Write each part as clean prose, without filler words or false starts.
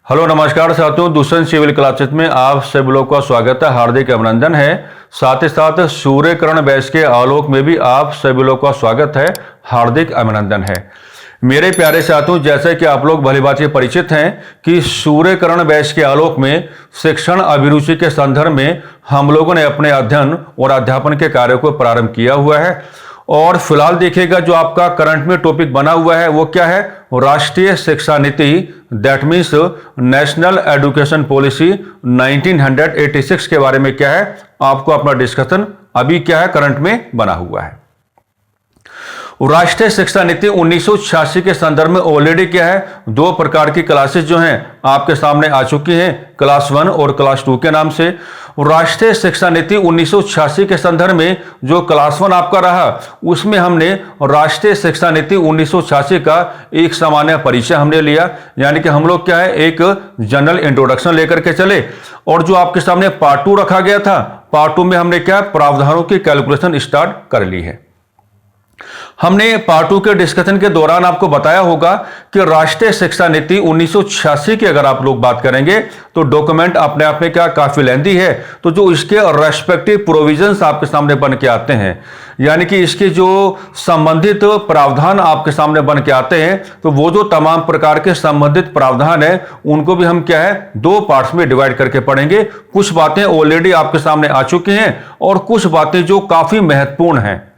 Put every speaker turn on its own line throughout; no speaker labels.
Hello नमस्कार साथियों, दूसरे सिविल क्लासेस में आप सभी लोग का स्वागत है, हार्दिक अभिनंदन है। साथ ही साथ सूर्यकिरण बैच के आलोक में भी आप सभी लोग का स्वागत है, हार्दिक अभिनंदन है। मेरे प्यारे साथियों, जैसे कि आप लोग भलीभांति परिचित हैं कि सूर्यकिरण बैच के आलोक में शिक्षण अभिरुचि के संदर्भ में हम लोगों ने अपने अध्ययन और अध्यापन के कार्य को प्रारंभ किया हुआ है। और फिलहाल देखिएगा, जो आपका करंट में टॉपिक बना हुआ है वो क्या है, राष्ट्रीय शिक्षा नीति, that means national education policy 1986 के बारे में क्या है, आपको अपना डिस्कशन अभी क्या है करंट में बना हुआ है। राष्ट्रीय शिक्षा नीति 1986 के संदर्भ में ऑलरेडी क्या है, दो प्रकार की क्लासेस जो हैं आपके सामने आ चुकी हैं, क्लास 1 और क्लास 2 के नाम से। राष्ट्रीय शिक्षा नीति 1986 के संदर्भ में जो क्लास 1 आपका रहा, उसमें हमने राष्ट्रीय शिक्षा नीति 1986 का एक सामान्य परिचय हमने लिया, यानी कि हम लोग क्या है एक जनरल इंट्रोडक्शन लेकर के चले। और जो आपके सामने पार्ट 2 रखा गया था, पार्ट 2 में हमने क्या प्रावधानों की कैलकुलेशन स्टार्ट कर ली है। हमने पार्ट 2 के डिस्कशन के दौरान आपको बताया होगा कि राष्ट्रीय शिक्षा नीति 1986 की अगर आप लोग बात करेंगे तो डॉक्यूमेंट अपने आप में क्या काफी लेंथी है, तो जो इसके रेस्पेक्टिव प्रोविजंस आपके सामने बन के आते हैं, यानी कि इसके जो संबंधित प्रावधान आपके सामने बन के आते हैं, तो वो जो तमाम प्रकार के संबंधित प्रावधान है उनको भी हम क्या है दो पार्ट्स में डिवाइड करके पढ़ेंगे। कुछ बातें ऑलरेडी आपके सामने आ चुकी हैं और कुछ बातें जो काफी महत्वपूर्ण हैं,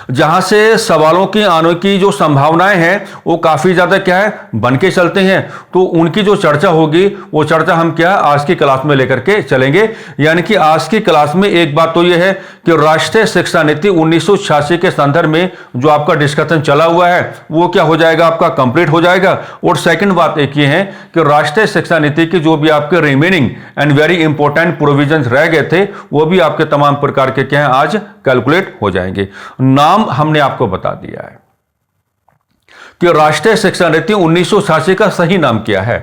जहां से सवालों की आने की जो संभावनाएं हैं वो काफी ज्यादा क्या है बन के चलते हैं। तो उनकी जो चर्चा होगी वो चर्चा हम क्या आज की क्लास में लेकर के चलेंगे। यानी कि आज की क्लास में एक बात तो ये है कि राष्ट्रीय शिक्षा नीति 1986 के संदर्भ में जो आपका डिस्कशन चला हुआ है वो क्या हो जाएगा, आपका कंप्लीट हो जाएगा। और सेकंड बात एक ये है कि राष्ट्रीय शिक्षा नीति की जो भी आपके remaining and very important provisions रह गए थे वो भी आपके तमाम प्रकार के क्या है आज कैलकुलेट हो जाएंगे। नाम हमने आपको बता दिया है कि राष्ट्रीय शिक्षा नीति 1986 का सही नाम क्या है,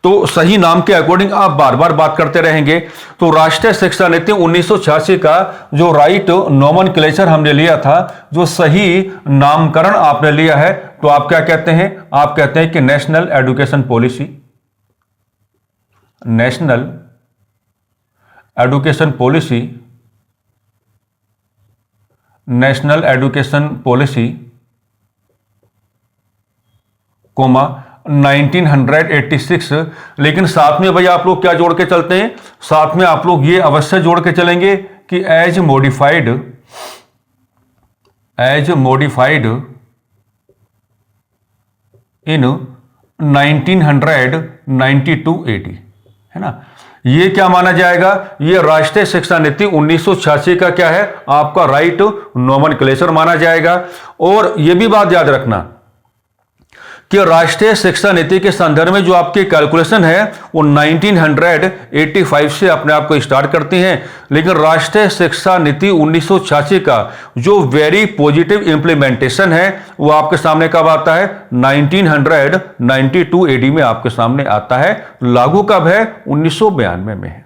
तो सही नाम के अकॉर्डिंग आप बार बार बात करते रहेंगे। तो राष्ट्रीय शिक्षा नीति 1986 का जो राइट नोमेनक्लेचर हमने लिया था, जो सही नामकरण आपने लिया है, तो आप क्या कहते हैं, आप कहते हैं कि national education policy, national education policy, national education policy comma 1986। लेकिन साथ में भैया आप लोग क्या जोड़ के चलते हैं, साथ में आप लोग ये अवश्य जोड़ के चलेंगे कि एज मॉडिफाइड इन 1992 AD, है ना। ये क्या माना जाएगा, ये राष्ट्रीय शिक्षा नीति 1986 का क्या है आपका राइट नोमेनक्लेचर माना जाएगा। और ये भी बात याद रखना कि राष्ट्रीय शिक्षा नीति के संदर्भ में जो आपकी कैलकुलेशन है वो 1985 से अपने आप को स्टार्ट करती हैं, लेकिन राष्ट्रीय शिक्षा नीति 1986 का जो वेरी पॉजिटिव इंप्लीमेंटेशन है वो आपके सामने कब आता है, 1992 AD में आपके सामने आता है। लागू कब है, 1992 में है।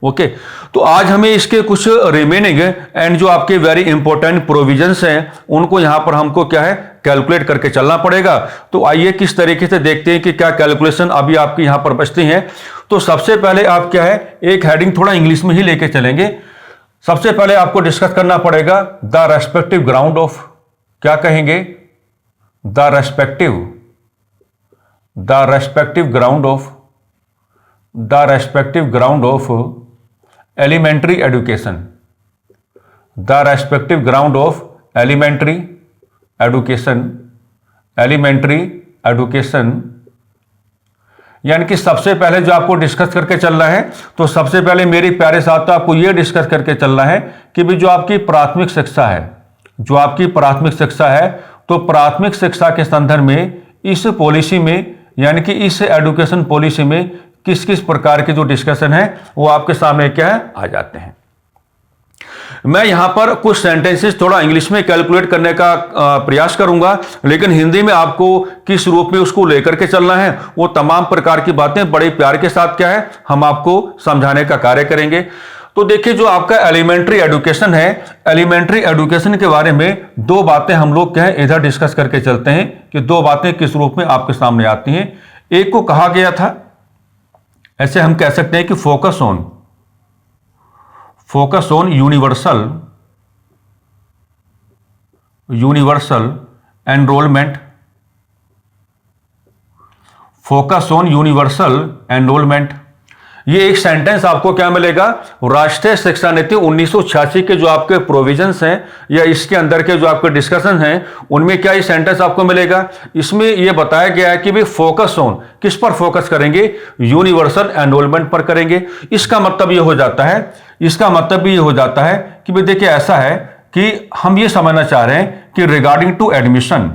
ओके, तो आज हमें इसके कुछ रिमेनिंग एंड जो आपके वेरी इंपॉर्टेंट प्रोविजंस हैं उनको यहां पर हमको क्या है कैलकुलेट करके चलना पड़ेगा। तो आइए किस तरीके से देखते हैं कि क्या कैलकुलेशन अभी आपकी यहां पर बचती हैं। तो सबसे पहले आप क्या है एक हेडिंग थोड़ा इंग्लिश में ही लेके चलेंगे। सबसे पहले आपको डिस्कस करना पड़ेगा द रेस्पेक्टिव ग्राउंड ऑफ, क्या कहेंगे, the respective ground of elementary education, the respective ground of elementary education. यानी कि सबसे पहले जो आपको डिस्कस करके चलना है, तो सबसे पहले मेरे प्यारे साथियों आपको यह डिस्कस करके चलना है कि भी जो आपकी प्राथमिक शिक्षा है, तो प्राथमिक शिक्षा के संदर्भ में इस पॉलिसी में, यानी कि इस एजुकेशन पॉलिसी में किस किस प्रकार के जो डिस्कशन है वो आपके सामने क्या है आ जाते हैं। मैं यहां पर कुछ सेंटेंसेस थोड़ा इंग्लिश में कैलकुलेट करने का प्रयास करूंगा, लेकिन हिंदी में आपको किस रूप में उसको लेकर के चलना है वो तमाम प्रकार की बातें बड़े प्यार के साथ क्या है हम आपको समझाने का कार्य करेंगे। तो देखिए, जो आपका एलिमेंट्री एजुकेशन है, एलिमेंट्री एजुकेशन के बारे में दो बातें हम लोग क्या है इधर डिस्कस करके चलते हैं कि दो बातें किस रूप में आपके सामने आती हैं। एक को कहा गया था, ऐसे हम कह सकते हैं कि focus on universal enrolment, focus on universal enrolment. ये एक सेंटेंस आपको क्या मिलेगा, राष्ट्रीय शिक्षा नीति 1986 के जो आपके प्रोविजंस हैं या इसके अंदर के जो आपके डिस्कशन हैं उनमें क्या ये सेंटेंस आपको मिलेगा। इसमें ये बताया गया है कि भाई फोकस ऑन, किस पर फोकस करेंगे, यूनिवर्सल एनरोलमेंट पर करेंगे। इसका मतलब ये हो जाता है कि भाई देखिए ऐसा है कि हम ये समझना चाह रहे हैं कि रिगार्डिंग टू एडमिशन,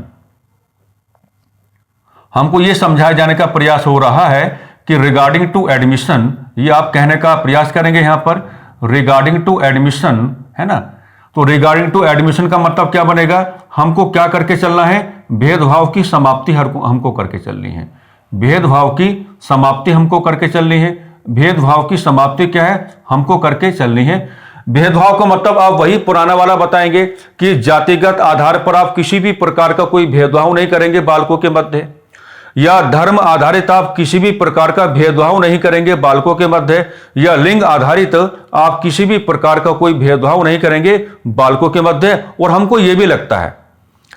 हमको ये समझाया जाने का प्रयास हो रहा है कि रिगार्डिंग टू एडमिशन, ये आप कहने का प्रयास करेंगे यहां पर रिगार्डिंग टू एडमिशन, है ना। तो रिगार्डिंग टू एडमिशन का मतलब क्या बनेगा, हमको क्या करके चलना है, भेदभाव की समाप्ति हमको करके चलनी है। भेदभाव की समाप्ति हमको करके चलनी है। भेदभाव की समाप्ति क्या है, हमको करके चलनी है। भेदभाव का मतलब आप वही पुराना वाला बताएंगे कि जातिगत आधार पर आप किसी भी प्रकार का कोई भेदभाव नहीं करेंगे बालकों के मध्य, या धर्म आधारित आप किसी भी प्रकार का भेदभाव नहीं करेंगे बालकों के मध्य, या लिंग आधारित आप किसी भी प्रकार का कोई भेदभाव नहीं करेंगे बालकों के मध्य। और हमको यह भी लगता है,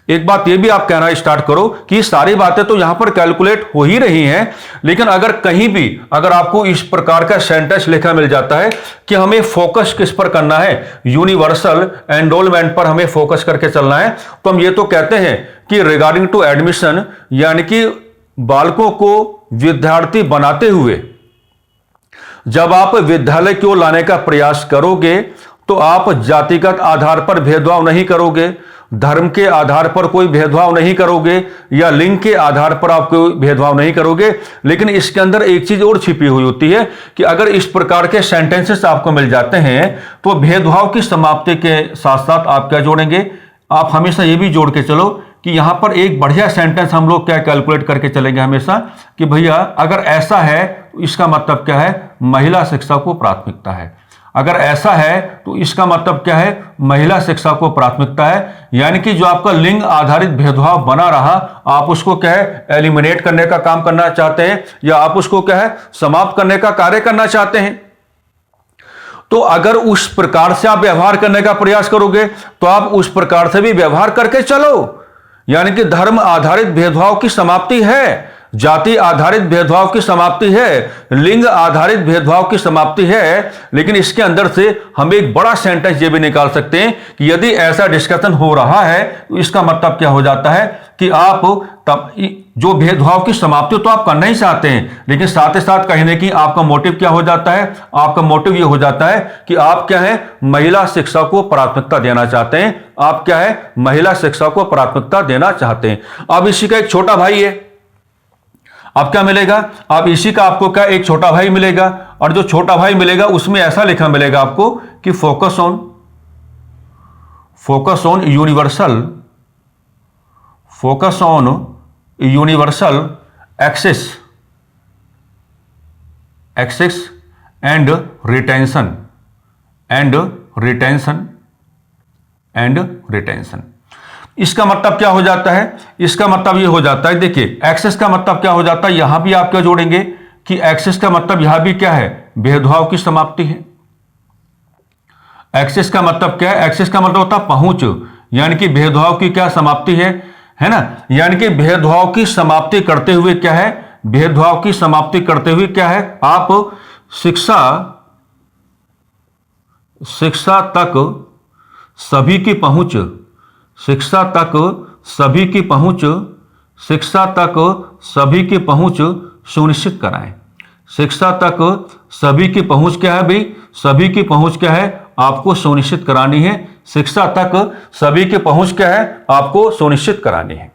एक बात यह भी आप कहना स्टार्ट करो कि सारी बातें तो यहां पर कैलकुलेट हो ही रही हैं, लेकिन अगर कहीं भी अगर आपको इस प्रकार का सेंटेंस लिखा मिल जाता है कि हमें फोकस किस पर करना है, यूनिवर्सल एनरोलमेंट पर हमें फोकस करके चलना है, तो हम ये तो कहते हैं कि रिगार्डिंग टू एडमिशन, यानी कि बालकों को विद्यार्थी बनाते हुए जब आप विद्यालय की ओर लाने का प्रयास करोगे तो आप जातिगत आधार पर भेदभाव नहीं करोगे, धर्म के आधार पर कोई भेदभाव नहीं करोगे, या लिंग के आधार पर आप कोई भेदभाव नहीं करोगे। लेकिन इसके अंदर एक चीज और छिपी हुई होती है कि अगर इस प्रकार के सेंटेंसेस आपको मिल जाते हैं तो भेदभाव की समाप्ति के साथ साथ आप क्या जोड़ेंगे, आप हमेशा यह भी जोड़ के चलो कि यहां पर एक बढ़िया सेंटेंस हम लोग क्या कैलकुलेट करके चलेंगे हमेशा कि भैया अगर ऐसा है तो इसका मतलब क्या है, महिला शिक्षा को प्राथमिकता है। अगर ऐसा है तो इसका मतलब क्या है, महिला शिक्षा को प्राथमिकता है। यानी कि जो आपका लिंग आधारित भेदभाव बना रहा, आप उसको क्या है एलिमिनेट करने का काम करना चाहते हैं, या आप उसको क्या है समाप्त करने का कार्य करना चाहते हैं। तो अगर उस प्रकार से आप व्यवहार करने का प्रयास करोगे तो आप उस प्रकार से भी व्यवहार करके चलो। यानी कि धर्म आधारित भेदभाव की समाप्ति है, जाति आधारित भेदभाव की समाप्ति है, लिंग आधारित भेदभाव की समाप्ति है। लेकिन इसके अंदर से हम एक बड़ा सेंटेंस ये भी निकाल सकते हैं कि यदि ऐसा डिस्कशन हो रहा है तो इसका मतलब क्या हो जाता है कि आप तब जो भेदभाव की समाप्ति तो आप करना ही चाहते हैं, लेकिन साथ ही साथ कहीं ना कहीं आपका मोटिव क्या हो जाता है, आपका मोटिव ये हो जाता है कि आप क्या है महिला शिक्षा को प्राथमिकता देना चाहते हैं। आप क्या है महिला शिक्षा को प्राथमिकता देना चाहते हैं। अब इसी का एक छोटा भाई है, अब क्या मिलेगा, अब इसी का आपको क्या एक छोटा भाई मिलेगा, और जो छोटा भाई मिलेगा उसमें ऐसा लिखा मिलेगा आपको कि focus on universal access and retention. इसका मतलब क्या हो जाता है, इसका मतलब ये हो जाता है, देखिए एक्सेस का मतलब क्या हो जाता है, यहां भी आप क्या जोड़ेंगे कि एक्सेस का मतलब यहां भी क्या है, भेदभाव की समाप्ति है। एक्सेस का मतलब क्या है, एक्सेस का मतलब होता है पहुंच, यानी कि भेदभाव की क्या समाप्ति है ना। यानी कि भेदभाव की समाप्ति करते हुए क्या है, भेदभाव की समाप्ति करते हुए क्या है, आप शिक्षा तक सभी की पहुंच, शिक्षा तक सभी की पहुंच सुनिश्चित कराएं। शिक्षा तक सभी की पहुंच क्या है भाई, सभी की पहुंच क्या है आपको सुनिश्चित करानी है। शिक्षा तक सभी की पहुंच क्या है आपको सुनिश्चित करानी है।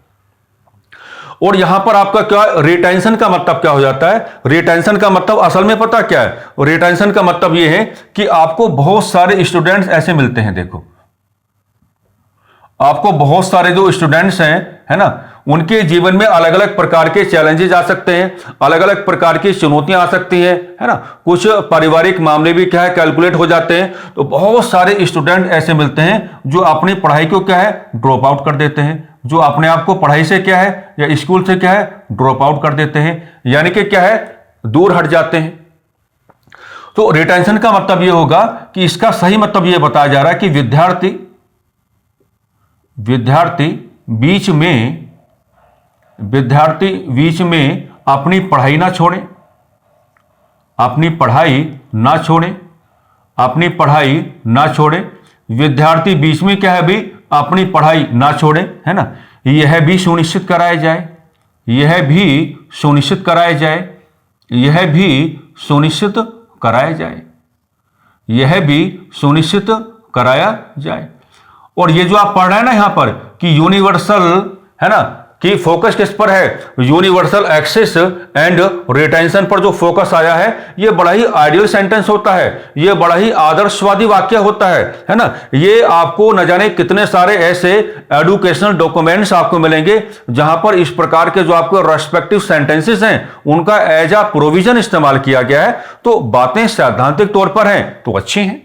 और यहां पर आपका क्या रिटेंशन का मतलब क्या हो जाता है, रिटेंशन का मतलब असल में पता क्या है, रिटेंशन का मतलब यह है कि आपको बहुत सारे स्टूडेंट्स ऐसे मिलते हैं, देखो आपको बहुत सारे जो स्टूडेंट्स हैं है ना, उनके जीवन में अलग अलग प्रकार के चैलेंजेस आ सकते हैं, अलग अलग प्रकार की चुनौतियां आ सकती हैं, है ना। कुछ पारिवारिक मामले भी क्या है कैलकुलेट हो जाते हैं। तो बहुत सारे स्टूडेंट ऐसे मिलते हैं जो अपनी पढ़ाई को क्या है ड्रॉप आउट कर देते हैं, जो अपने आप को पढ़ाई से क्या है या स्कूल से क्या है ड्रॉप आउट कर देते हैं, यानी कि क्या है दूर हट जाते हैं। तो रिटेंशन का मतलब यह होगा कि इसका सही मतलब यह बताया जा रहा है कि विद्यार्थी बीच में अपनी पढ़ाई ना छोड़े, अपनी पढ़ाई ना छोड़े। विद्यार्थी बीच में क्या है भाई अपनी पढ़ाई ना छोड़े, है ना। यह भी सुनिश्चित कराया जाए, यह भी सुनिश्चित कराया जाए। और ये जो आप पढ़ रहे हैं ना यहां पर कि यूनिवर्सल, है ना, कि फोकस किस पर है, यूनिवर्सल एक्सेस एंड रिटेंशन पर जो फोकस आया है, ये बड़ा ही आइडियल सेंटेंस होता है, ये बड़ा ही आदर्शवादी वाक्य होता है ना। ये आपको न जाने कितने सारे ऐसे एडुकेशनल डॉक्यूमेंट्स आपको मिलेंगे जहां पर इस प्रकार के जो आपको रेस्पेक्टिव सेंटेंसेस हैं उनका एज अ प्रोविजन इस्तेमाल किया गया है। तो बातें सैद्धांतिक तौर पर हैं तो अच्छी हैं,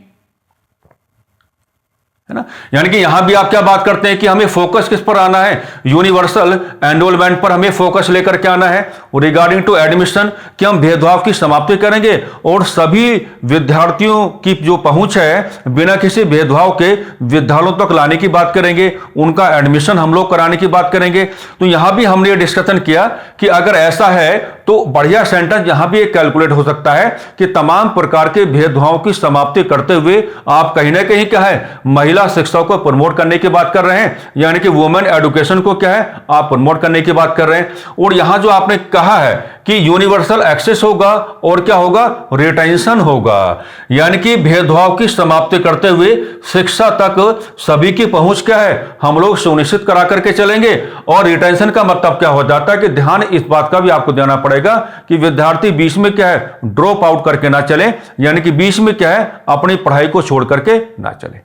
है ना। यानी कि यहां भी आप क्या बात करते हैं कि हमें फोकस किस पर आना है, यूनिवर्सल एनरोलमेंट पर हमें फोकस लेकर के आना है। रिगार्डिंग टू एडमिशन कि हम भेदभाव की समाप्ति करेंगे और सभी विद्यार्थियों की जो पहुंच है बिना किसी भेदभाव के विद्यालयों तक लाने की बात करेंगे, उनका एडमिशन हम लोग कराने की बात करेंगे। तो यहां भी हमने डिस्कशन किया कि अगर ऐसा है तो बढ़िया सेंटेंस यहां भी एक कैलकुलेट हो सकता है कि तमाम प्रकार के भेदभाव की समाप्ति करते हुए आप कहीं ना कहीं क्या है महिला शिक्षा को प्रमोट करने की बात कर रहे हैं, यानी कि वुमेन एजुकेशन को क्या है आप प्रमोट करने की बात कर रहे हैं। और यहां जो आपने कहा है कि यूनिवर्सल एक्सेस होगा और क्या होगा रिटेंशन होगा, यानी कि भेदभाव की समाप्ति करते हुए शिक्षा तक सभी की पहुंच क्या है हम लोग सुनिश्चित करा करके चलेंगे। और रिटेंशन का मतलब क्या हो जाता है कि ध्यान इस बात का भी आपको देना पड़ेगा कि विद्यार्थी बीच में क्या है ड्रॉप आउट करके ना चले, यानी कि बीच में क्या है अपनी पढ़ाई को छोड़ करके ना चले।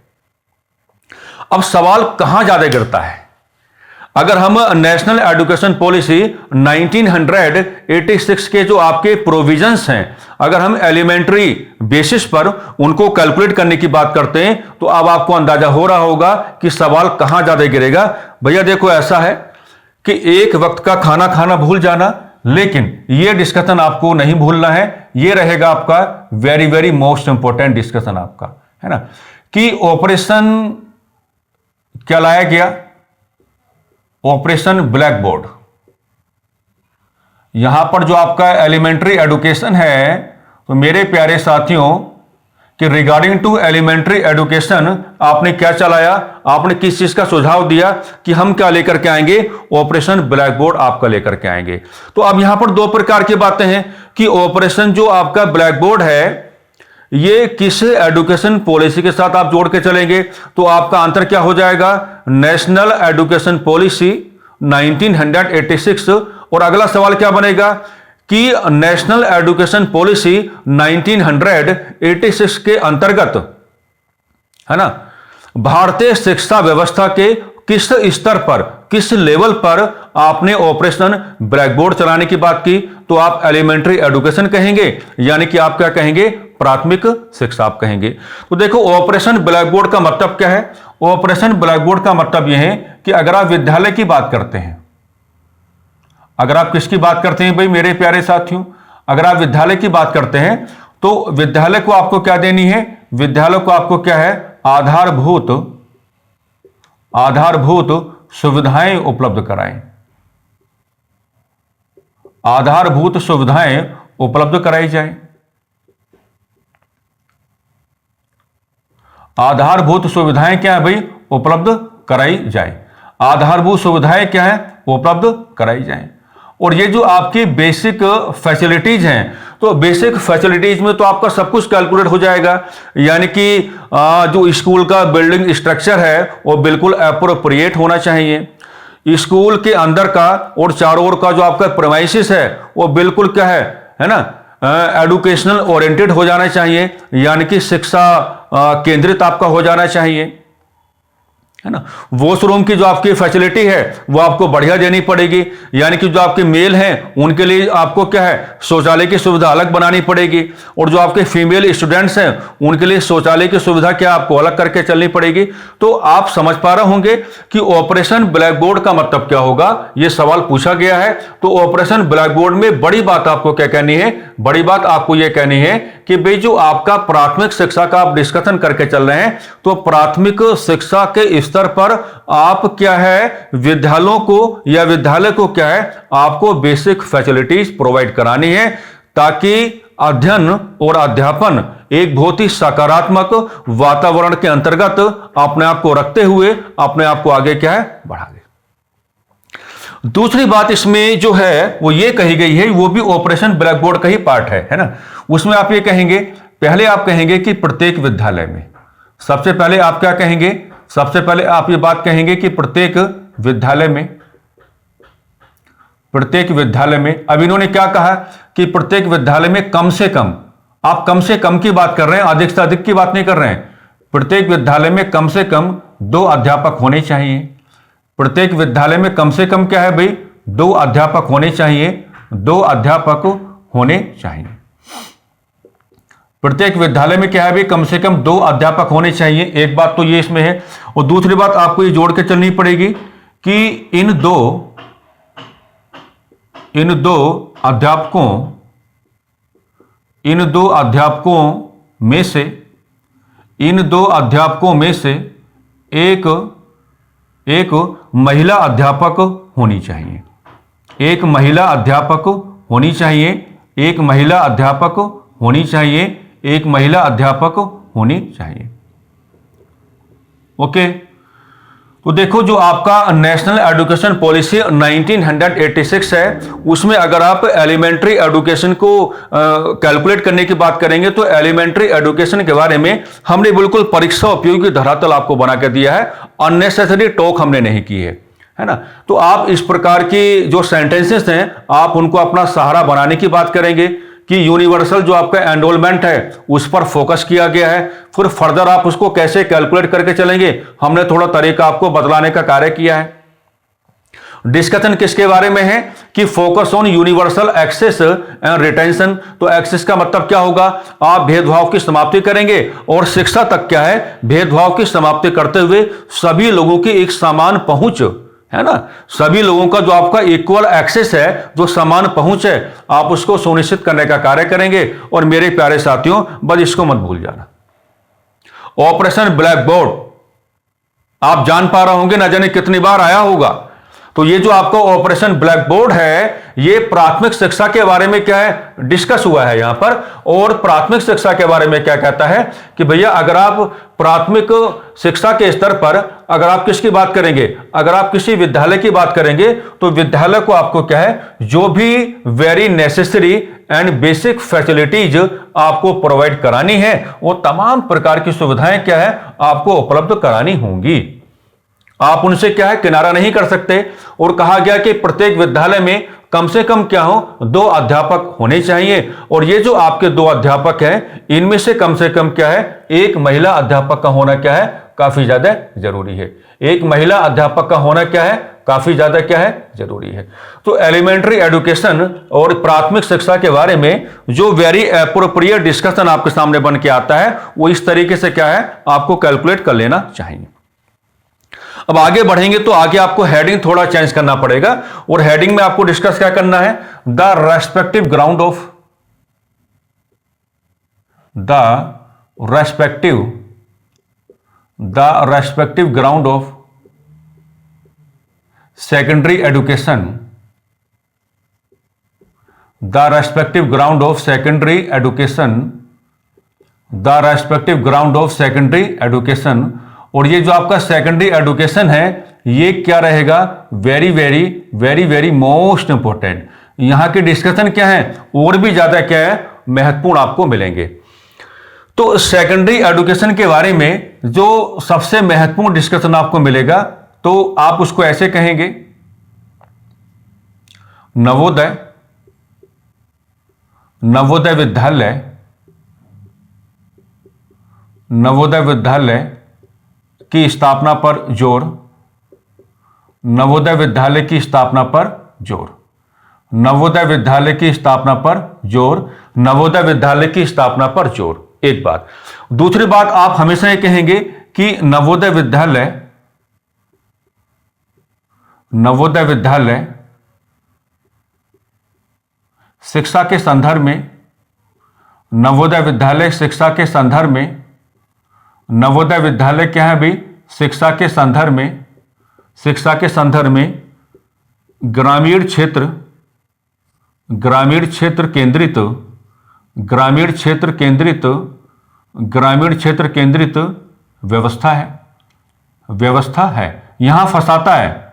अब सवाल कहां ज्यादा गिरता है, अगर हम नेशनल एजुकेशन पॉलिसी 1986 के जो आपके प्रोविजंस हैं अगर हम एलिमेंट्री बेसिस पर उनको कैलकुलेट करने की बात करते हैं तो अब आपको अंदाजा हो रहा होगा कि सवाल कहां ज्यादा गिरेगा। भैया देखो ऐसा है कि एक वक्त का खाना खाना भूल जाना, लेकिन यह डिस्कशन आपको नहीं भूलना है, यह रहेगा आपका very very most important discussion आपका, है ना, कि ऑपरेशन क्या लाया गया, ऑपरेशन ब्लैक बोर्ड। यहां पर जो आपका एलिमेंट्री एजुकेशन है तो मेरे प्यारे साथियों कि रिगार्डिंग टू एलिमेंट्री एजुकेशन आपने क्या चलाया, आपने किस चीज का सुझाव दिया कि हम क्या लेकर के आएंगे, ऑपरेशन ब्लैक बोर्ड आपका लेकर के आएंगे। तो अब यहां पर दो प्रकार की बातें हैं कि ऑपरेशन जो आपका ब्लैक बोर्ड है ये किस एजुकेशन पॉलिसी के साथ आप जोड़ के चलेंगे, तो आपका आंसर क्या हो जाएगा नेशनल एजुकेशन पॉलिसी 1986। और अगला सवाल क्या बनेगा कि नेशनल एजुकेशन पॉलिसी 1986 के अंतर्गत, है ना, भारतीय शिक्षा व्यवस्था के किस स्तर पर किस लेवल पर आपने ऑपरेशन ब्लैक बोर्ड चलाने की बात की, तो आप एलिमेंट्री एजुकेशन कहेंगे, यानी कि आप क्या कहेंगे प्राथमिक शिक्षा आप कहेंगे। तो देखो ऑपरेशन ब्लैक बोर्ड का मतलब क्या है, ऑपरेशन ब्लैक बोर्ड का मतलब यह है कि अगर आप विद्यालय की बात करते हैं, अगर आप किसकी बात करते हैं भाई मेरे प्यारे साथियों, अगर आप विद्यालय की बात करते हैं तो विद्यालय को आपको क्या देनी है, विद्यालय को आपको क्या है आधारभूत सुविधाएं उपलब्ध कराएं, आधारभूत सुविधाएं उपलब्ध कराई जाएं। आधारभूत सुविधाएं क्या है भाई उपलब्ध कराई जाए, आधारभूत सुविधाएं क्या है उपलब्ध कराई जाए। और ये जो आपकी बेसिक फैसिलिटीज हैं तो बेसिक फैसिलिटीज में तो आपका सब कुछ कैलकुलेट हो जाएगा, यानी कि जो स्कूल का बिल्डिंग स्ट्रक्चर है वो बिल्कुल एप्रोप्रिएट होना चाहिए, स्कूल के अंदर का और चारों ओर का जो आपका प्रीमाइसेस है वो बिल्कुल क्या है ना एडुकेशनल ओरिएंटेड हो जाना चाहिए, यानी कि शिक्षा केंद्रित आपका हो जाना चाहिए, है ना। वॉशरूम की जो आपकी फैसिलिटी है वो आपको बढ़िया देनी पड़ेगी, यानी कि जो आपके मेल हैं उनके लिए आपको क्या है, शौचालय की सुविधा अलग बनानी पड़ेगी, और जो आपके फीमेल स्टूडेंट्स हैं उनके लिए शौचालय की सुविधा क्या आपको अलग करके चलनी पड़ेगी। तो आप समझ पा रहे होंगे कि ऑपरेशन ब्लैक बोर्ड का मतलब क्या होगा, यह सवाल पूछा गया है। तो ऑपरेशन ब्लैक बोर्ड में बड़ी बात आपको क्या कहनी है, बड़ी बात आपको यह कहनी है कि भाई जो आपका प्राथमिक शिक्षा का आप डिस्कशन करके चल रहे हैं, तो प्राथमिक शिक्षा के स्तर पर आप क्या है, विद्यालयों को या विद्यालय को क्या है, आपको बेसिक फैसिलिटीज प्रोवाइड करानी है, ताकि अध्ययन और अध्यापन एक बहुत ही सकारात्मक वातावरण के अंतर्गत अपने आप को रखते हुए अपने आप को आगे क्या है, बढ़ा ले। दूसरी बात इसमें जो है वो ये कही गई है, वो भी ऑपरेशन ब्लैक बोर्ड का ही पार्ट है ना। उसमें आप ये कहेंगे, पहले आप कहेंगे कि प्रत्येक विद्यालय में, सबसे पहले आप क्या कहेंगे, सबसे पहले आप ये बात कहेंगे कि प्रत्येक विद्यालय में, प्रत्येक विद्यालय में, अब इन्होंने क्या कहा कि प्रत्येक विद्यालय में कम से कम, आप कम से कम की बात कर रहे हैं, अधिक से अधिक की बात नहीं कर रहे हैं। प्रत्येक विद्यालय में कम से कम 2 अध्यापक होने चाहिए। प्रत्येक विद्यालय में कम से कम क्या है भाई, 2 अध्यापक होने चाहिए, 2 अध्यापक होने चाहिए। प्रत्येक विद्यालय में क्या है भाई, कम से कम 2 अध्यापक होने चाहिए। एक बात तो ये इसमें है, और दूसरी बात आपको ये जोड़ के चलनी पड़ेगी कि इन दो अध्यापकों में से, इन 2 अध्यापकों में से एक महिला अध्यापक होनी चाहिए, एक महिला अध्यापक होनी चाहिए, एक महिला अध्यापक होनी चाहिए, एक महिला अध्यापक होनी चाहिए। ओके, तो देखो जो आपका नेशनल एजुकेशन पॉलिसी 1986 है, उसमें अगर आप एलिमेंट्री एजुकेशन को कैलकुलेट करने की बात करेंगे, तो एलिमेंट्री एजुकेशन के बारे में हमने बिल्कुल परीक्षा उपयोगी धरातल आपको बना के दिया है, अननेसेसरी टॉक हमने नहीं की है ना। तो आप इस प्रकार की जो सेंटेंसेस हैं आप उनको अपना सहारा बनाने की बात करेंगे कि यूनिवर्सल जो आपका एनरोलमेंट है उस पर फोकस किया गया है। फिर फर्दर आप उसको कैसे कैलकुलेट करके चलेंगे, हमने थोड़ा तरीका आपको बदलाने का कार्य किया है। डिस्कशन किसके बारे में है कि focus on universal access and retention. तो एक्सेस का मतलब क्या होगा, आप भेदभाव की समाप्ति करेंगे, और शिक्षा तक क्या है, भेदभाव की समाप्ति करते हुए सभी लोगों की एक समान पहुंच, है ना, सभी लोगों का जो आपका इक्वल एक्सेस है, जो समान पहुंच है, आप उसको सुनिश्चित करने का कार्य करेंगे। और मेरे प्यारे साथियों, बस इसको मत भूल जाना, ऑपरेशन ब्लैक बोर्ड आप जान पा रहे होंगे, ना जाने कितनी बार आया होगा। तो ये जो आपका ऑपरेशन ब्लैक बोर्ड है, ये प्राथमिक शिक्षा के बारे में क्या है, डिस्कस हुआ है यहां पर। और प्राथमिक शिक्षा के बारे में क्या कहता है कि भैया अगर आप प्राथमिक शिक्षा के स्तर पर अगर आप किसकी बात करेंगे, अगर आप किसी विद्यालय की बात करेंगे, तो विद्यालय को आपको क्या है, जो भी very necessary and basic facilities आपको प्रोवाइड करानी है, वो तमाम प्रकार की सुविधाएं क्या है, आपको उपलब्ध करानी होंगी। आप उनसे क्या है, किनारा नहीं कर सकते। और कहा गया कि प्रत्येक विद्यालय में कम से कम क्या हो, 2 अध्यापक होने चाहिए। और ये जो आपके 2 अध्यापक हैं, इनमें से कम क्या है, एक महिला अध्यापक का होना क्या है, काफी ज्यादा जरूरी है। एक महिला अध्यापक का होना क्या है, काफी ज्यादा क्या है, जरूरी है। तो एलिमेंट्री एजुकेशन और प्राथमिक शिक्षा के बारे में जो वेरी एप्रोप्रिएट डिस्कशन आपके सामने बन के आता है, वो इस तरीके से क्या है, आपको कैलकुलेट कर लेना चाहिए। अब आगे बढ़ेंगे तो आगे आपको हेडिंग थोड़ा चेंज करना पड़ेगा, और हेडिंग में आपको डिस्कस क्या करना है, the respective ground of secondary education, the respective ground of secondary education. और ये जो आपका सेकेंडरी एजुकेशन है, ये क्या रहेगा, very very very very most important. यहां के डिस्कशन क्या है, और भी ज्यादा क्या है, महत्वपूर्ण आपको मिलेंगे। तो सेकेंडरी एजुकेशन के बारे में जो सबसे महत्वपूर्ण डिस्कशन आपको मिलेगा, तो आप उसको ऐसे कहेंगे, नवोदय विद्यालय की स्थापना पर जोर, नवोदय विद्यालय की स्थापना पर जोर, नवोदय विद्यालय की स्थापना पर जोर, नवोदय विद्यालय की स्थापना पर जोर। एक बात। दूसरी बात, आप हमेशा ये कहेंगे कि नवोदय विद्यालय, नवोदय विद्यालय शिक्षा के संदर्भ में, नवोदय विद्यालय शिक्षा के संदर्भ में, नवोदय विद्यालय क्या है भाई, शिक्षा के संदर्भ में, शिक्षा के संदर्भ में ग्रामीण क्षेत्र, ग्रामीण क्षेत्र केंद्रित, ग्रामीण क्षेत्र केंद्रित, ग्रामीण क्षेत्र केंद्रित व्यवस्था है, व्यवस्था है, यहां फंसाता है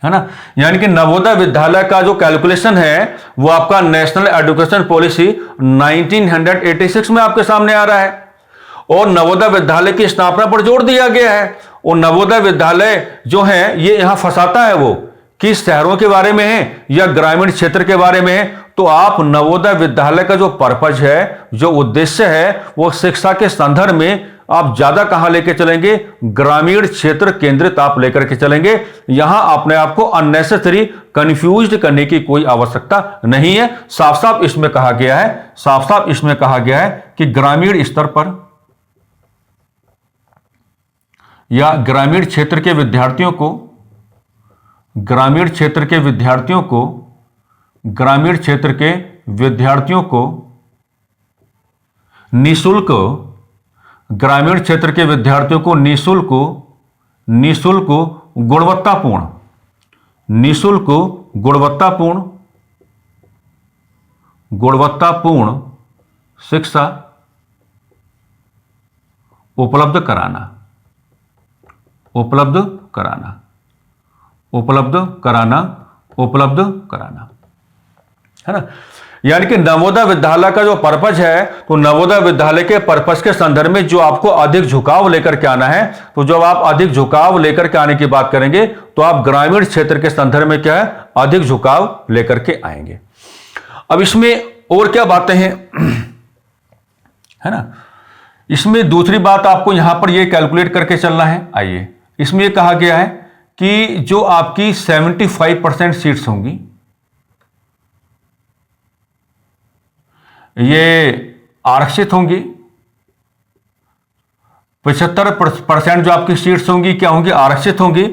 ना। यानी कि नवोदय विद्यालय का जो कैलकुलेशन है वो आपका नेशनल एजुकेशन पॉलिसी 1986 में आपके सामने आ रहा है, और नवोदय विद्यालय की स्थापना पर जोर दिया गया है। और नवोदय विद्यालय जो है ये यहां फंसाता है, वो किस शहरों के बारे में है या ग्रामीण क्षेत्र के बारे में है। तो आप नवोदय विद्यालय का जो पर्पज है, जो उद्देश्य है, वो शिक्षा के संदर्भ में आप ज्यादा कहां लेके चलेंगे, ग्रामीण क्षेत्र केंद्रित आप लेकर के चलेंगे। यहां अपने आप को अननेसेसरी कंफ्यूज्ड करने की कोई आवश्यकता नहीं है। साफ साफ इसमें कहा गया है, साफ साफ इसमें कहा गया है कि ग्रामीण स्तर पर या ग्रामीण क्षेत्र के विद्यार्थियों को, ग्रामीण क्षेत्र के विद्यार्थियों को, ग्रामीण क्षेत्र के विद्यार्थियों को निःशुल्क, ग्रामीण क्षेत्र के विद्यार्थियों को निःशुल्क, निःशुल्क गुणवत्तापूर्ण, निःशुल्क गुणवत्तापूर्ण, गुणवत्तापूर्ण शिक्षा उपलब्ध कराना, उपलब्ध कराना, उपलब्ध कराना, उपलब्ध कराना, है ना। यानी कि नवोदय विद्यालय का जो पर्पज है, तो नवोदय विद्यालय के पर्पज के संदर्भ में जो आपको अधिक झुकाव लेकर के आना है, तो जब आप अधिक झुकाव लेकर के आने की बात करेंगे तो आप ग्रामीण क्षेत्र के संदर्भ में क्या है, अधिक झुकाव लेकर के आएंगे। अब इसमें और क्या बातें हैं, है ना। इसमें दूसरी बात आपको यहां पर यह कैलकुलेट करके चलना है। आइए, इसमें यह कहा गया है कि जो आपकी 75% सीट्स होंगी, ये आरक्षित होंगी। 75% जो आपकी सीट्स होंगी क्या होंगी, आरक्षित होंगी।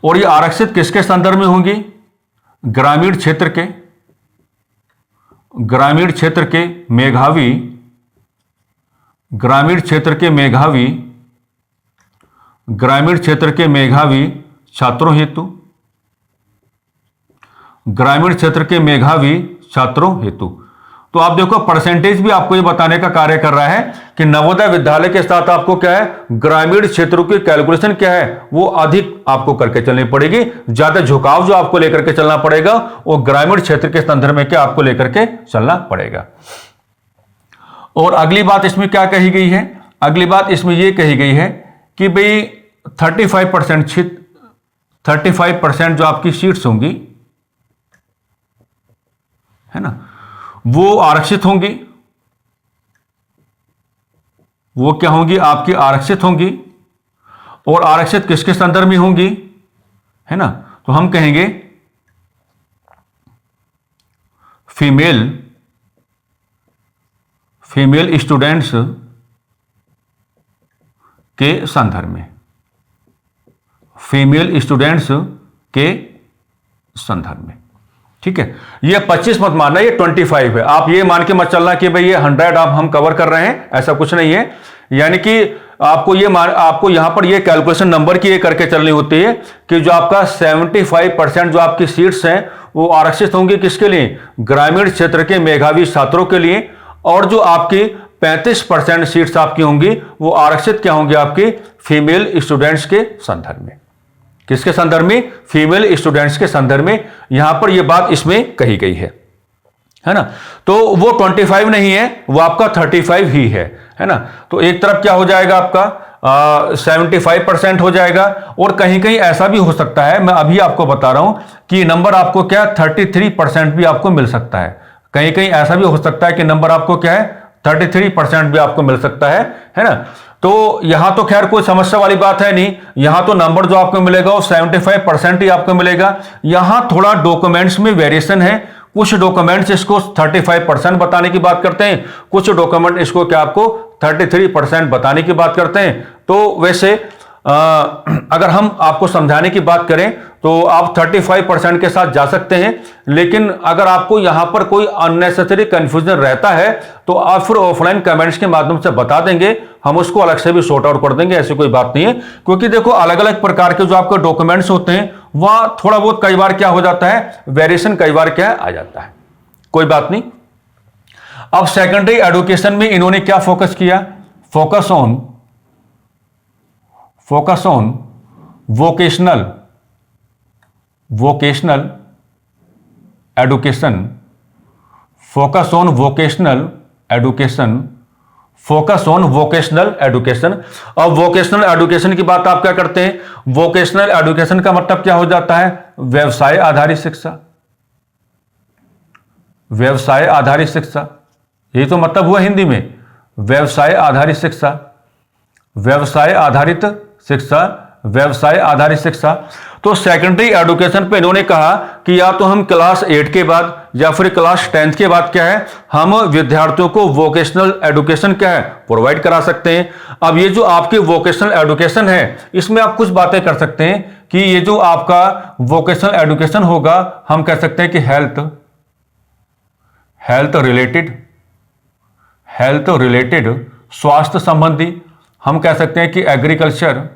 और ये आरक्षित किसके संदर्भ में होंगी, ग्रामीण क्षेत्र के, ग्रामीण क्षेत्र के मेधावी, ग्रामीण क्षेत्र के मेधावी, ग्रामीण क्षेत्र के मेधावी छात्रों हेतु, ग्रामीण क्षेत्र के मेधावी छात्रों हेतु। तो आप देखो परसेंटेज भी आपको ये बताने का कार्य कर रहा है कि नवोदय विद्यालय के साथ आपको क्या है, ग्रामीण क्षेत्रों की कैलकुलेशन क्या है, वो अधिक आपको करके चलनी पड़ेगी। ज्यादा झुकाव जो आपको लेकर के चलना पड़ेगा वो ग्रामीण क्षेत्र के संदर्भ में क्या आपको लेकर के चलना पड़ेगा। और अगली बात इसमें क्या कही गई है, अगली बात इसमें यह कही गई है कि भाई 35% जो आपकी सीट्स होंगी, है ना, वो आरक्षित होंगी। वो क्या होंगी, आपकी आरक्षित होंगी। और आरक्षित किसके संदर्भ में होंगी, है ना, तो हम कहेंगे फीमेल स्टूडेंट्स के संदर्भ में, फीमेल स्टूडेंट्स के संदर्भ में। ठीक है, ये 25 मत मानना, ये 25 है। आप ये मान के मत चलना कि भाई ये 100 आप हम कवर कर रहे हैं, ऐसा कुछ नहीं है। यानी कि आपको यहां पर ये कैलकुलेशन नंबर की ये करके चलनी होती है कि जो आपका 75% जो आपकी सीट्स हैं वो आरक्षित होंगी किसके लिए, ग्रामीण क्षेत्र के मेधावी छात्रों के लिए। और जो आपकी 35% सीट्स आपकी होंगी वो आरक्षित क्या होंगी, आपकी फीमेल स्टूडेंट्स के संदर्भ में। किसके संदर्भ में, फीमेल स्टूडेंट्स के संदर्भ में। यहां पर यह बात इसमें कही गई है ना। तो वो 25 नहीं है, वो आपका 35 ही है ना। तो एक तरफ क्या हो जाएगा आपका 75% हो जाएगा। और कहीं कहीं ऐसा भी हो सकता है, मैं अभी आपको बता रहा हूं कि नंबर आपको क्या 33% भी आपको मिल सकता है। कहीं कहीं ऐसा भी हो सकता है कि नंबर आपको क्या है 33% भी आपको मिल सकता है ना। तो यहां तो खैर कोई समस्या वाली बात है नहीं, यहां तो नंबर जो आपको मिलेगा वो 75% ही आपको मिलेगा। यहां थोड़ा डॉक्यूमेंट्स में वेरिएशन है, कुछ डॉक्यूमेंट्स इसको 35% बताने की बात करते हैं, कुछ डॉक्यूमेंट इसको क्या आपको 33% बताने की बात करते हैं। तो वैसे अगर हम आपको समझाने की बात करें तो आप 35% के साथ जा सकते हैं, लेकिन अगर आपको यहां पर कोई अननेसेसरी कंफ्यूजन रहता है तो आप फिर ऑफलाइन कमेंट्स के माध्यम से बता देंगे, हम उसको अलग से भी सॉर्ट आउट कर देंगे, ऐसी कोई बात नहीं है। क्योंकि देखो अलग अलग प्रकार के जो आपके डॉक्यूमेंट्स होते हैं वहां थोड़ा बहुत कई बार क्या हो जाता है, वेरिएशन कई बार क्या आ जाता है, कोई बात नहीं। अब सेकेंडरी एजुकेशन में इन्होंने क्या फोकस किया, focus on vocational education, focus on vocational education, focus on vocational education. अब वोकेशनल एजुकेशन की बात आप क्या करते हैं, वोकेशनल एजुकेशन का मतलब क्या हो जाता है, व्यवसाय आधारित शिक्षा, व्यवसाय आधारित शिक्षा, यही तो मतलब हुआ हिंदी में, व्यवसाय आधारित शिक्षा, व्यवसाय आधारित शिक्षा, व्यवसाय आधारित शिक्षा। तो सेकेंडरी एजुकेशन पे इन्होंने कहा कि या तो हम क्लास 8 के बाद या फिर क्लास 10 के बाद क्या है, हम विद्यार्थियों को वोकेशनल एजुकेशन क्या है, प्रोवाइड करा सकते हैं। अब ये जो आपकी वोकेशनल एजुकेशन है इसमें आप कुछ बातें कर सकते हैं कि ये जो आपका वोकेशनल एजुकेशन होगा, हम कह सकते हैं कि हेल्थ रिलेटेड स्वास्थ्य संबंधी, हम कह सकते हैं कि एग्रीकल्चर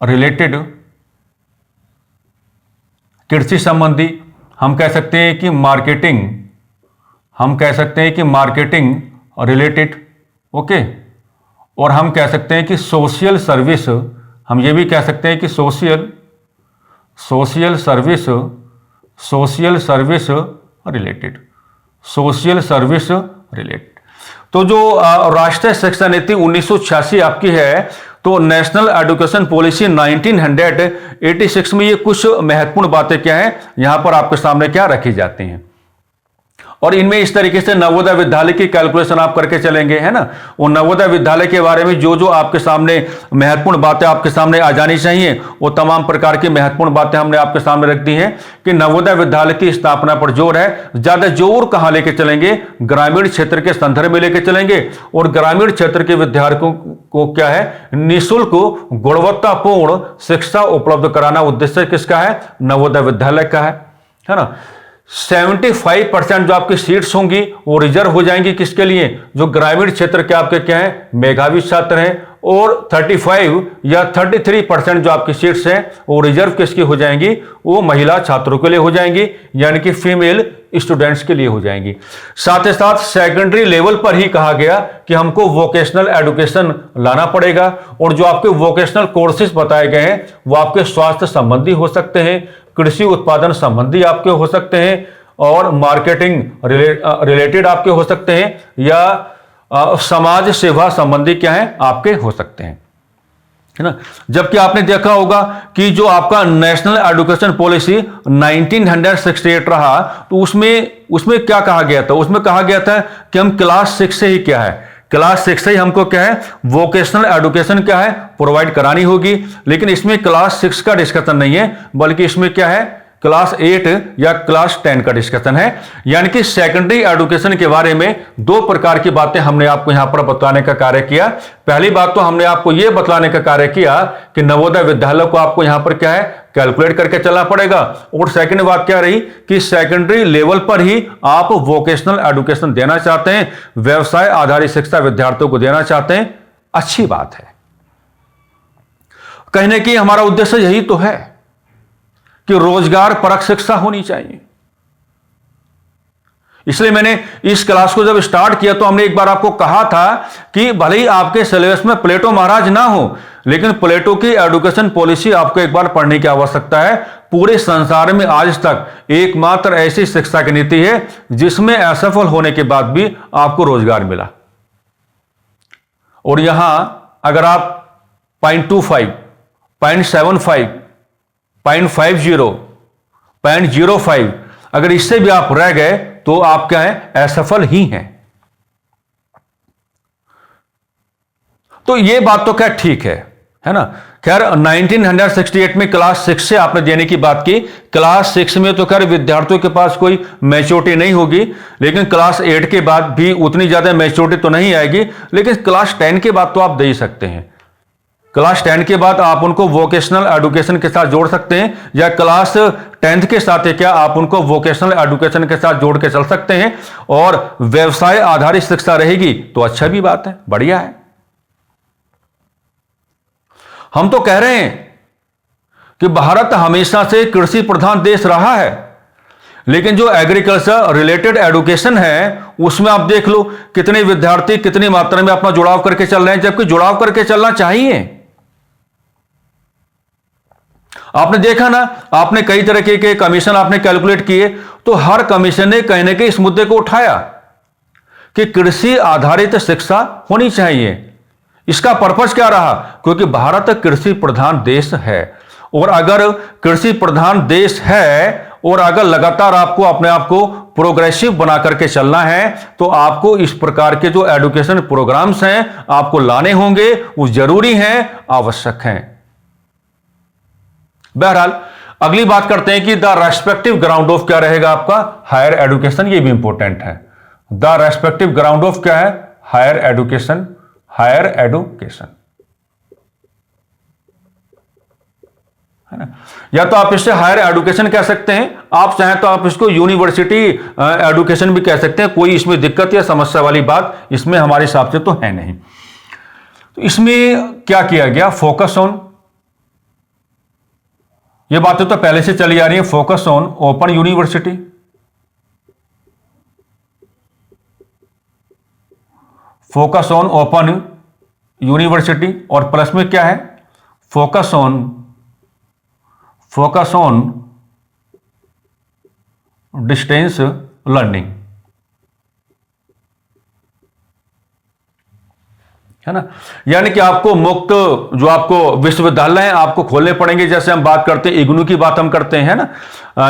रिलेटेड कृषि संबंधी, हम कह सकते हैं कि मार्केटिंग रिलेटेड, ओके। और हम कह सकते हैं कि सोशल सर्विस, हम ये भी कह सकते हैं कि सोशल सर्विस रिलेटेड। तो जो राष्ट्रीय शिक्षा नीति 1986 आपकी है, तो नेशनल एजुकेशन पॉलिसी 1986 में ये कुछ महत्वपूर्ण बातें क्या है यहां पर आपके सामने क्या रखी जाती हैं। और इनमें इस तरीके से नवोदय विद्यालय की कैलकुलेशन आप करके चलेंगे, है ना। और नवोदय विद्यालय के बारे में जो जो आपके सामने महत्वपूर्ण बातें आपके सामने आ जानी चाहिए, वो तमाम प्रकार की महत्वपूर्ण बातें हमने आपके सामने रख दी हैं कि नवोदय विद्यालय की स्थापना पर जोर है। ज्यादा जोर कहां लेके चलेंगे, ग्रामीण क्षेत्र के संदर्भ में लेके चलेंगे। और ग्रामीण क्षेत्र के विद्यार्थियों को क्या है, निःशुल्क गुणवत्तापूर्ण शिक्षा उपलब्ध कराना उद्देश्य किसका है, नवोदय विद्यालय का है ना। 75% जो आपकी सीट्स होंगी वो रिजर्व हो जाएंगी किसके लिए, जो ग्रामीण क्षेत्र के आपके क्या है, मेधावी छात्र हैं। और 35 या 33% जो आपकी सीट्स हैं वो रिजर्व किसकी हो जाएंगी, वो महिला छात्रों के लिए हो जाएंगी, यानी कि फीमेल स्टूडेंट्स के लिए हो जाएंगी। साथ ही साथ सेकेंडरी लेवल पर ही कहा गया कि हमको वोकेशनल एजुकेशन लाना पड़ेगा। और जो आपके वोकेशनल कोर्सेज बताए गए हैं वो आपके स्वास्थ्य संबंधी हो सकते हैं, कृषि उत्पादन संबंधी आपके हो सकते हैं, और मार्केटिंग रिलेटेड आपके हो सकते हैं, या समाज सेवा संबंधी क्या है आपके हो सकते हैं, है ना। जबकि आपने देखा होगा कि जो आपका नेशनल एजुकेशन पॉलिसी 1968 रहा, तो उसमें क्या कहा गया था, उसमें कहा गया था कि हम क्लास 6 से ही क्या है, क्लास 6 से ही हमको क्या है, वोकेशनल एजुकेशन क्या है प्रोवाइड करानी होगी। लेकिन इसमें क्लास 6 का डिस्कशन नहीं है, बल्कि इसमें क्या है, क्लास 8 या क्लास 10 का डिस्कशन है। यानी कि सेकेंडरी एजुकेशन के बारे में दो प्रकार की बातें हमने आपको यहां पर बताने का कार्य किया। पहली बात तो हमने आपको यह बतलाने का कार्य किया कि नवोदय विद्यालय को आपको यहां पर क्या है, कैलकुलेट करके चलना पड़ेगा। और सेकंड बात क्या रही कि सेकेंडरी लेवल पर ही आप वोकेशनल एजुकेशन देना चाहते हैं, व्यवसाय आधारित शिक्षा विद्यार्थियों को देना चाहते हैं, अच्छी बात है। कहने की हमारा उद्देश्य यही तो है कि रोजगार परक शिक्षा होनी चाहिए। इसलिए मैंने इस क्लास को जब स्टार्ट किया तो हमने एक बार आपको कहा था कि भले ही आपके सिलेबस में प्लेटो महाराज ना हो, लेकिन प्लेटो की एजुकेशन पॉलिसी आपको एक बार पढ़ने की आवश्यकता है। पूरे संसार में आज तक एकमात्र ऐसी शिक्षा की नीति है जिसमें असफल होने के बाद भी आपको रोजगार मिला। और यहां अगर आप 0.25, 0.75, 0.50, 0.05 अगर इससे भी आप रह गए तो आप क्या है, असफल ही हैं। तो ये बात तो क्या ठीक है ना। खैर 1968 में क्लास 6 से आपने देने की बात की। क्लास 6 में तो खैर विद्यार्थियों के पास कोई मैच्योरिटी नहीं होगी, लेकिन क्लास 8 के बाद भी उतनी ज्यादा मैच्योरिटी तो नहीं आएगी, लेकिन क्लास 10 के बाद तो आप दे ही सकते हैं। क्लास 10 के बाद आप उनको वोकेशनल एजुकेशन के साथ जोड़ सकते हैं, या क्लास 10th के साथ क्या आप उनको वोकेशनल एजुकेशन के साथ जोड़ के चल सकते हैं, और व्यवसाय आधारित शिक्षा रहेगी तो अच्छा भी बात है, बढ़िया है। हम तो कह रहे हैं कि भारत हमेशा से कृषि प्रधान देश रहा है, लेकिन जो एग्रीकल्चर रिलेटेड एजुकेशन है उसमें आप देख लो कितने विद्यार्थी कितनी मात्रा में अपना जुड़ाव करके चल रहे हैं, जबकि जुड़ाव करके चलना चाहिए। आपने देखा ना, आपने कई तरह के कमीशन आपने कैलकुलेट किए, तो हर कमीशन ने कहीं ना कहीं इस मुद्दे को उठाया कि कृषि आधारित शिक्षा होनी चाहिए। इसका पर्पस क्या रहा, क्योंकि भारत कृषि प्रधान देश है, और अगर कृषि प्रधान देश है और अगर लगातार आपको अपने आप को प्रोग्रेसिव बना करके चलना है, तो आपको इस प्रकार के जो एजुकेशन प्रोग्राम्स हैं आपको लाने होंगे, वो जरूरी हैं, आवश्यक हैं। बहरहाल अगली बात करते हैं कि द रेस्पेक्टिव ग्राउंड ऑफ क्या रहेगा आपका, हायर एजुकेशन। ये भी इंपॉर्टेंट है। द रेस्पेक्टिव ग्राउंड ऑफ क्या है, हायर एजुकेशन। हायर एजुकेशन है ना, या तो आप इससे हायर एजुकेशन कह सकते हैं, आप चाहें तो आप इसको यूनिवर्सिटी एजुकेशन भी कह सकते हैं। कोई इसमें दिक्कत या समस्या वाली बात इसमें हमारे हिसाब से तो है नहीं। तो इसमें क्या किया गया, फोकस ऑन, ये बातें तो पहले से चली आ रही है, focus on open university, focus on open university, और प्लस में क्या है, फोकस ऑन डिस्टेंस लर्निंग, है ना। यानी कि आपको मुक्त जो आपको विश्वविद्यालय हैं आपको खोलने पड़ेंगे। जैसे हम बात करते हैं इग्नू की बात हम करते हैं ना,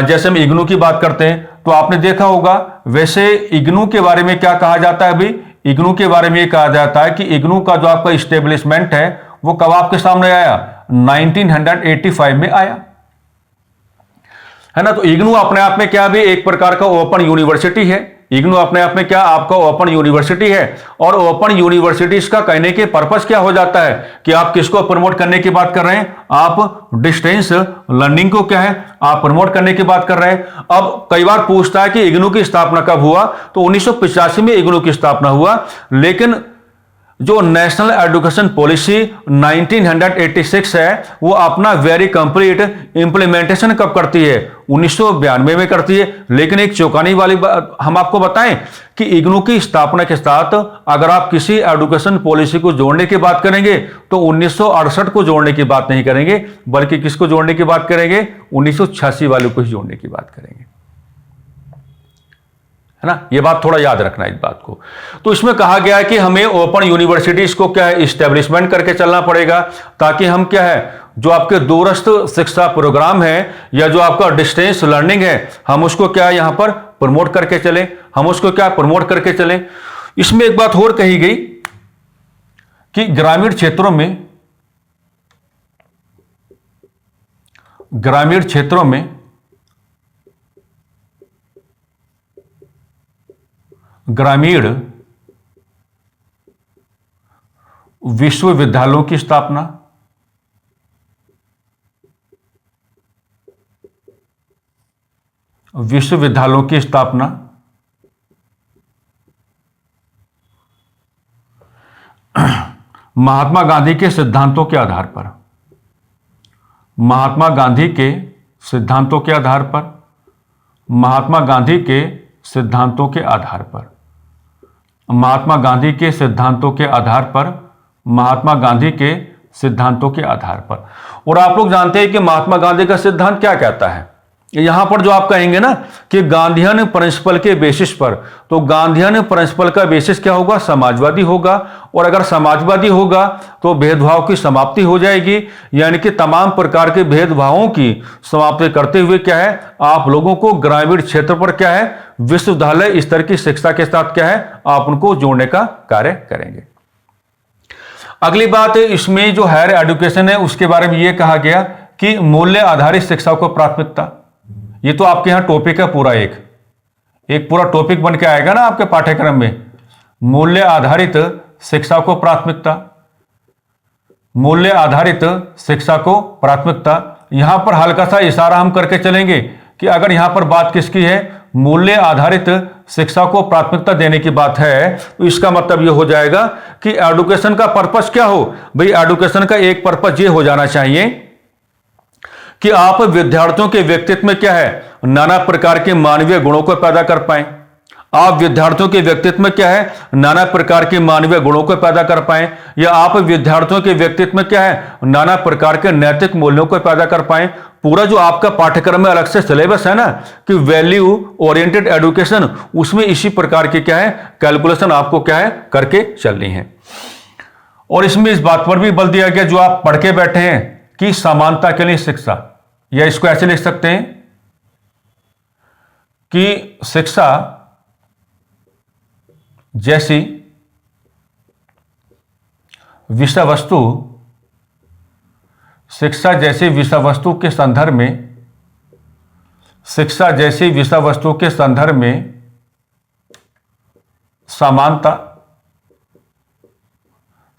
जैसे हम इग्नू की बात करते हैं तो आपने देखा होगा, वैसे इग्नू के बारे में क्या कहा जाता है, अभी इग्नू के बारे में ये कहा जाता है कि इग्नू का जो आपका इस्टेब्लिशमेंट है वो कब आपके सामने आया, 1985 में आया, है ना। तो इग्नू अपने आप में क्या भी एक प्रकार का ओपन यूनिवर्सिटी है। इग्नू अपने आप में क्या आपका ओपन यूनिवर्सिटी है, और ओपन यूनिवर्सिटीज का कहने के पर्पस क्या हो जाता है कि आप किसको प्रमोट करने की बात कर रहे हैं, आप डिस्टेंस लर्निंग को क्या है आप प्रमोट करने की बात कर रहे हैं। अब कई बार पूछता है कि इग्नू की स्थापना कब हुआ, तो 1985 में इग्नू की स्थापना हुआ, लेकिन जो नेशनल एजुकेशन पॉलिसी 1986 है वो अपना वेरी कंप्लीट इंप्लीमेंटेशन कब करती है, 1992 में करती है। लेकिन एक चौंकाने वाली बात हम आपको बताएं कि इग्नू की स्थापना के साथ अगर आप किसी एजुकेशन पॉलिसी को जोड़ने की बात करेंगे तो 1968 को जोड़ने की बात नहीं करेंगे, बल्कि किसको जोड़ने की बात करेंगे, 1986 वाले को ही जोड़ने की बात करेंगे, है ना। ये बात थोड़ा याद रखना इस बात को। तो इसमें कहा गया है कि हमें ओपन यूनिवर्सिटीज को क्या है इस्टेब्लिशमेंट करके चलना पड़ेगा, ताकि हम क्या है जो आपके दूरस्थ शिक्षा प्रोग्राम है या जो आपका डिस्टेंस लर्निंग है हम उसको क्या है यहां पर प्रमोट करके चलें, हम उसको क्या प्रमोट करके चलें। इसमें एक बात और कही गई कि ग्रामीण क्षेत्रों में ग्रामीण विश्वविद्यालयों की स्थापना, महात्मा गांधी के सिद्धांतों के आधार पर, महात्मा गांधी के सिद्धांतों के आधार पर, महात्मा गांधी के सिद्धांतों के आधार पर, महात्मा गांधी के सिद्धांतों के आधार पर, महात्मा गांधी के सिद्धांतों के आधार पर। और आप लोग जानते हैं कि महात्मा गांधी का सिद्धांत क्या कहता है, यहां पर जो आप कहेंगे ना कि गांधीयन प्रिंसिपल के बेसिस पर, तो गांधीयन प्रिंसिपल का बेसिस क्या होगा? समाजवादी होगा। और अगर समाजवादी होगा तो भेदभाव की समाप्ति हो जाएगी, यानी कि तमाम प्रकार के भेदभावों की समाप्ति करते हुए क्या है, आप लोगों को ग्रामीण क्षेत्र पर क्या है, विश्वविद्यालय स्तर की शिक्षा के साथ क्या है, आप उनको जोड़ने का कार्य करेंगे। अगली बात, इसमें जो हायर एजुकेशन है उसके बारे में यह कहा गया कि मूल्य आधारित शिक्षा को प्राथमिकता। ये तो आपके यहां टॉपिक है पूरा, एक पूरा टॉपिक बन के आएगा ना आपके पाठ्यक्रम में, मूल्य आधारित शिक्षा को प्राथमिकता, मूल्य आधारित शिक्षा को प्राथमिकता। यहां पर हल्का सा इशारा हम करके चलेंगे कि अगर यहां पर बात किसकी है, मूल्य आधारित शिक्षा को प्राथमिकता देने की बात है, तो इसका मतलब यह हो जाएगा कि एजुकेशन का पर्पस क्या हो भाई। एजुकेशन का एक पर्पस यह हो जाना चाहिए कि आप विद्यार्थियों के व्यक्तित्व में क्या है, नाना प्रकार के मानवीय गुणों को पैदा कर पाएं। आप विद्यार्थियों के व्यक्तित्व में क्या है, नाना प्रकार के मानवीय गुणों को पैदा कर पाएं, या आप विद्यार्थियों के व्यक्तित्व में क्या है, नाना प्रकार के नैतिक मूल्यों को पैदा कर पाएं। पूरा जो आपका पाठ्यक्रम में अलग से सिलेबस है ना कि वैल्यू ओरिएंटेड एजुकेशन, उसमें इसी प्रकार की क्या है, कैलकुलेशन आपको क्या है, करके चलनी है। और इसमें इस बात पर भी बल दिया गया जो आप पढ़ के बैठे हैं कि समानता के लिए शिक्षा, या इसको ऐसे लिख सकते हैं कि शिक्षा जैसी विषय वस्तु, शिक्षा जैसी विषय वस्तु के संदर्भ में, शिक्षा जैसी विषय वस्तु के संदर्भ में समानता,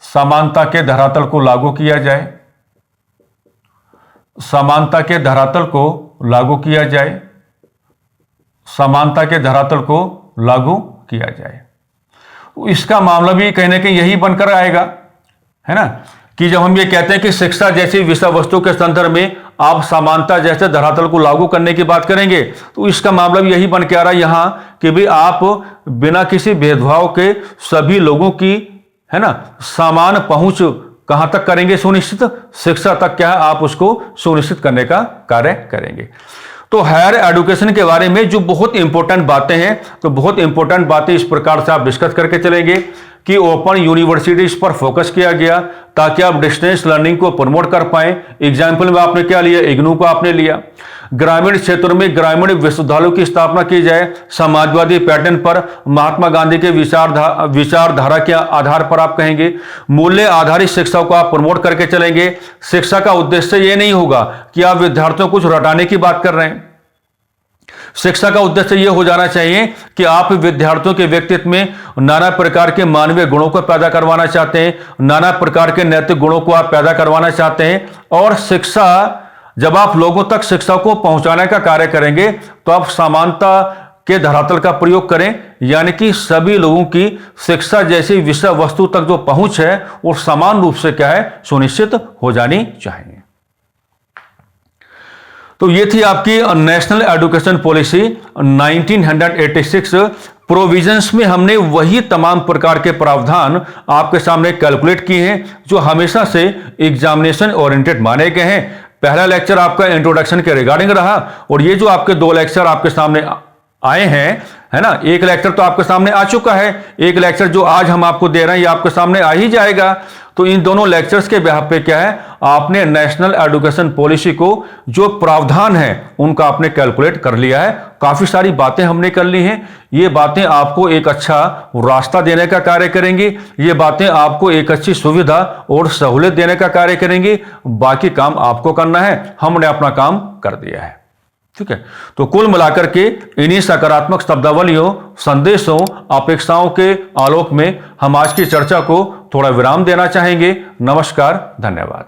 समानता के धरातल को लागू किया जाए, समानता के धरातल को लागू किया जाए, समानता के धरातल को लागू किया जाए। इसका मामला भी कहीं ना कहीं यही बनकर आएगा, है ना, कि जब हम ये कहते हैं कि शिक्षा जैसी विषय वस्तु के संदर्भ में आप समानता जैसे धरातल को लागू करने की बात करेंगे, तो इसका मामला भी यही बन के आ रहा है यहां कि भाई आप बिना किसी भेदभाव के सभी लोगों की, है ना, समान पहुंच कहां तक करेंगे, सुनिश्चित शिक्षा तक क्या है, आप उसको सुनिश्चित करने का कार्य करेंगे। तो हायर एजुकेशन के बारे में जो बहुत इंपॉर्टेंट बातें हैं, तो बहुत इंपॉर्टेंट बातें इस प्रकार से आप डिस्कस करके चलेंगे कि ओपन यूनिवर्सिटीज पर फोकस किया गया ताकि आप डिस्टेंस लर्निंग को प्रमोट कर पाएं। एग्जाम्पल में आपने क्या लिया, इग्नू को आपने लिया। ग्रामीण क्षेत्रों में ग्रामीण विश्वविद्यालयों की स्थापना की जाए समाजवादी पैटर्न पर, महात्मा गांधी के विचारधारा के आधार पर आप कहेंगे। मूल्य आधारित शिक्षा को आप प्रमोट करके चलेंगे। शिक्षा का उद्देश्य यह नहीं होगा कि आप विद्यार्थियों को कुछ रटाने की बात कर रहे हैं। शिक्षा का उद्देश्य यह हो जाना चाहिए कि आप विद्यार्थियों के व्यक्तित्व में नाना प्रकार के मानवीय गुणों को पैदा करवाना चाहते हैं, नाना प्रकार के नैतिक गुणों को आप पैदा करवाना चाहते हैं। और शिक्षा, जब आप लोगों तक शिक्षा को पहुंचाने का कार्य करेंगे तो आप समानता के धरातल का प्रयोग करें, यानी कि सभी लोगों की शिक्षा जैसी विषय वस्तु तक जो पहुंच है वो समान रूप से क्या है, सुनिश्चित हो जानी चाहिए। तो ये थी आपकी नेशनल एजुकेशन पॉलिसी 1986। प्रोविजंस में हमने वही तमाम प्रकार के प्रावधान आपके सामने कैलकुलेट किए हैं जो हमेशा से एग्जामिनेशन ओरिएंटेड माने गए हैं। पहला लेक्चर आपका इंट्रोडक्शन के रिगार्डिंग रहा, और ये जो आपके दो लेक्चर आपके सामने आए हैं, है ना, एक लेक्चर तो आपके सामने आ चुका है, एक लेक्चर जो आज हम आपको दे रहे हैं ये आपके सामने आ ही जाएगा। तो इन दोनों लेक्चर्स के बिहाफ पे क्या है, आपने नेशनल एजुकेशन पॉलिसी को जो प्रावधान है उनका आपने कैलकुलेट कर लिया है। काफी सारी बातें हमने कर ली हैं। ये बातें आपको एक अच्छा रास्ता देने का कार्य करेंगी, ये बातें आपको एक अच्छी सुविधा और सहूलियत देने का कार्य करेंगी। बाकी काम आपको करना है, हमने अपना काम कर दिया है। ठीक है, तो कुल मिलाकर के इन्हीं सकारात्मक शब्दावलियों, संदेशों, अपेक्षाओं के आलोक में हम आज की चर्चा को थोड़ा विराम देना चाहेंगे। नमस्कार, धन्यवाद।